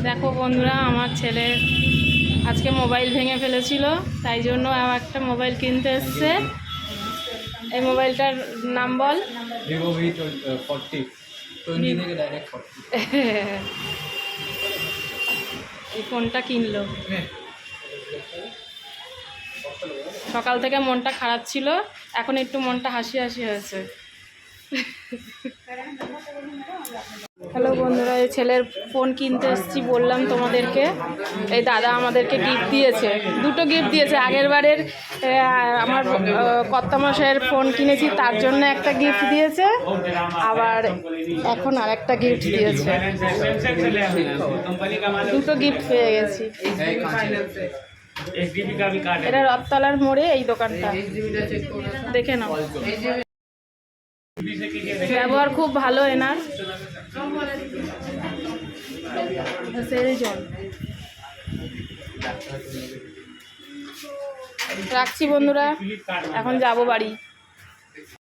দেখো বন্ধুরা, আমার ছেলে আজকে মোবাইল ভেঙে ফেলেছিল, তাই জন্য একটা মোবাইল কিনতে এসছে। এই মোবাইলটার নাম বল। Vivo V40 20 থেকে ডাইরেক্ট 40। এই ফোনটা কিনলো। সকাল থেকে মনটা খারাপ ছিল, এখন একটু মনটা হাসি হাসি হয়েছে। হ্যালো বন্ধুরা, এই ছেলের ফোন কিনতে এসেছি বললাম তোমাদেরকে। এই দাদা আমাদেরকে গিফট দিয়েছে, দুটো গিফট দিয়েছে। আগের বারের আমার কর্তামশাইয়ের ফোন কিনেছি, তার জন্য একটা গিফট দিয়েছে, আবার এখন আর একটা গিফট দিয়েছে। দুটো গিফট পেয়ে গেছি। এটা রথতলার মোড়ে এই দোকানটা, দেখে নাও। ব্যবহার খুব ভালো এনার। রাখছি বন্ধুরা, এখন যাবো বাড়ি।